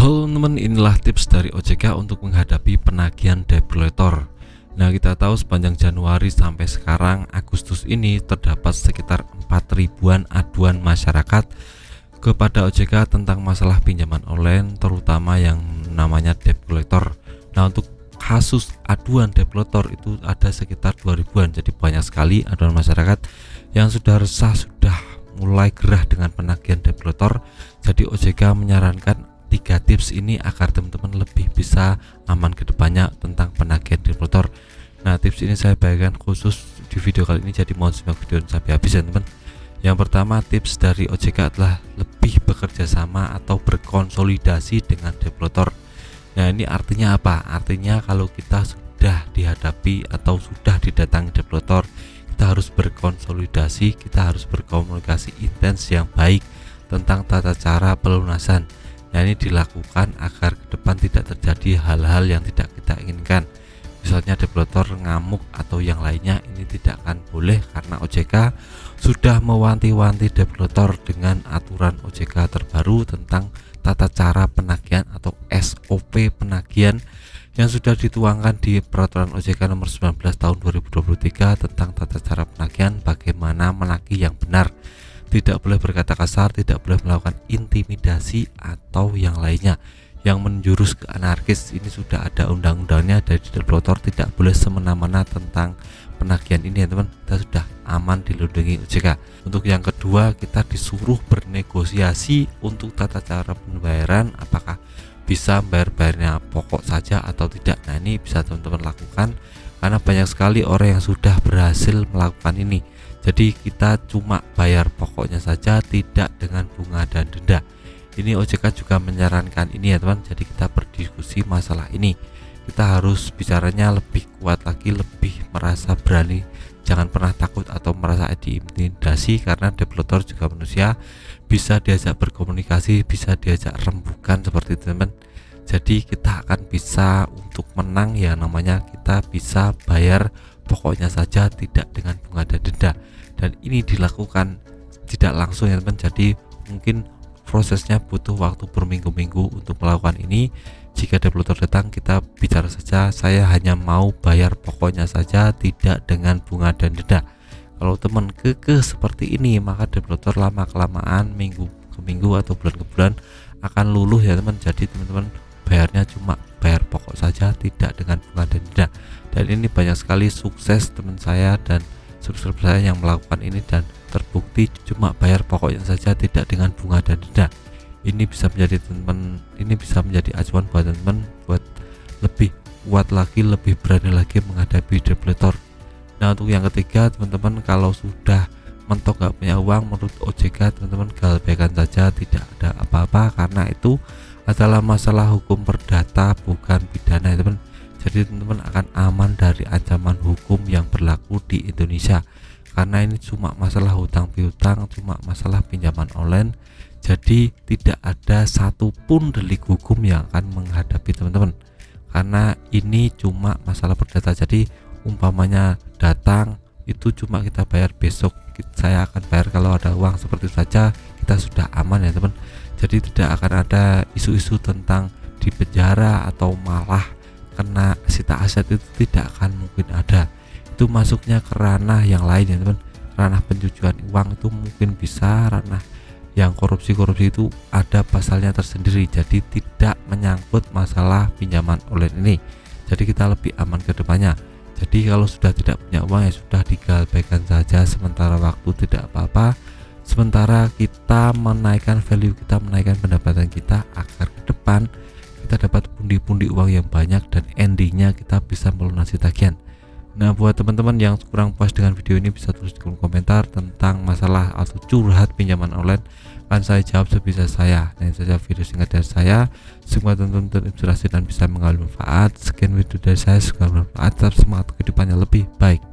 Halo teman, inilah tips dari OJK untuk menghadapi penagihan debt collector. Nah, kita tahu sepanjang Januari sampai sekarang Agustus ini terdapat sekitar 4 ribuan aduan masyarakat kepada OJK tentang masalah pinjaman online, terutama yang namanya debt collector. Nah, untuk kasus aduan debt collector itu ada sekitar 2 ribuan, jadi banyak sekali aduan masyarakat yang sudah resah, sudah mulai gerah dengan penagihan debt collector. Jadi OJK menyarankan 3 tips ini agar teman-teman lebih bisa aman ke depannya tentang penagihan debt collector. Nah, tips ini saya bagikan khusus di video kali ini, jadi mohon simak video sampai habis ya teman. Yang pertama, tips dari OJK adalah lebih bekerja sama atau berkonsolidasi dengan debt collector. Nah, ini artinya apa? Artinya kalau kita sudah dihadapi atau sudah didatangi debt collector, kita harus berkonsolidasi, kita harus berkomunikasi intens yang baik tentang tata cara pelunasan. Nah, ini dilakukan agar ke depan tidak terjadi hal-hal yang tidak kita inginkan. Misalnya debt collector ngamuk atau yang lainnya, ini tidak akan boleh karena OJK sudah mewanti-wanti debt collector dengan aturan OJK terbaru tentang tata cara penagihan atau SOP penagihan yang sudah dituangkan di peraturan OJK nomor 19 tahun 2023 tentang tata cara penagihan, bagaimana menagih yang benar. Tidak boleh berkata kasar, tidak boleh melakukan intimidasi atau yang lainnya yang menjurus ke anarkis. Ini sudah ada undang-undangnya dari debt collector, tidak boleh semena-mena tentang penagihan ini ya teman. Kita sudah aman dilindungi OJK. Untuk yang kedua, kita disuruh bernegosiasi untuk tata cara pembayaran, apakah bisa bayarnya pokok saja atau tidak. Nah, ini bisa teman-teman lakukan karena banyak sekali orang yang sudah berhasil melakukan ini. Jadi kita cuma bayar pokoknya saja, tidak dengan bunga dan denda. Ini OJK juga menyarankan ini ya teman. Jadi kita berdiskusi masalah ini, kita harus bicaranya lebih kuat lagi, lebih merasa berani. Jangan pernah takut atau merasa diintimidasi, karena debt collector juga manusia, bisa diajak berkomunikasi, bisa diajak rembukan seperti itu teman. Jadi kita akan bisa untuk menang ya, namanya kita bisa bayar pokoknya saja, tidak dengan bunga dan denda. Dan ini dilakukan tidak langsung ya teman, jadi mungkin prosesnya butuh waktu berminggu-minggu untuk melakukan ini. Jika debt collector datang, kita bicara saja, saya hanya mau bayar pokoknya saja, tidak dengan bunga dan denda. Kalau teman kekeh seperti ini, maka debt collector lama kelamaan, minggu ke minggu atau bulan ke bulan akan luluh ya teman. Jadi teman-teman bayarnya cuma bayar pokok saja, tidak dengan bunga dan denda. Dan ini banyak sekali sukses teman saya dan subscriber saya yang melakukan ini, dan terbukti cuma bayar pokoknya saja, tidak dengan bunga dan denda. Ini bisa menjadi teman, ini bisa menjadi acuan buat teman buat lebih kuat lagi, lebih berani lagi menghadapi debt collector. Nah, untuk yang ketiga teman-teman, kalau sudah mentok gak punya uang, menurut OJK teman-teman abaikan saja, tidak ada apa-apa, karena itu adalah masalah hukum perdata bukan pidana ya teman. Jadi teman-teman akan aman dari ancaman hukum yang berlaku di Indonesia, karena ini cuma masalah hutang piutang, cuma masalah pinjaman online. Jadi tidak ada satupun delik hukum yang akan menghadapi teman-teman, karena ini cuma masalah perdata. Jadi umpamanya datang itu cuma kita bayar besok, saya akan bayar kalau ada uang, seperti itu saja kita sudah aman ya teman. Jadi tidak akan ada isu-isu tentang di penjara atau malah kena sita aset, itu tidak akan mungkin ada. Itu masuknya ke ranah yang lain ya teman. Ranah pencucian uang itu mungkin bisa, ranah yang korupsi itu ada pasalnya tersendiri. Jadi tidak menyangkut masalah pinjaman online ini. Jadi kita lebih aman ke depannya. Jadi kalau sudah tidak punya uang, ya sudah diabaikan saja sementara waktu, tidak apa-apa. Sementara kita menaikkan value kita, menaikkan pendapatan kita, agar ke depan kita dapat pundi-pundi uang yang banyak dan endingnya kita bisa melunasi tagihan. Nah, buat teman-teman yang kurang puas dengan video ini, bisa tulis di kolom komentar tentang masalah atau curhat pinjaman online, akan saya jawab sebisa saya. Nah, itu saja video singkat dari saya. Semoga teman-teman terinspirasi dan bisa mengambil manfaat. Sekian video dari saya, semoga bermanfaat. Tetap semangat kehidupannya lebih baik.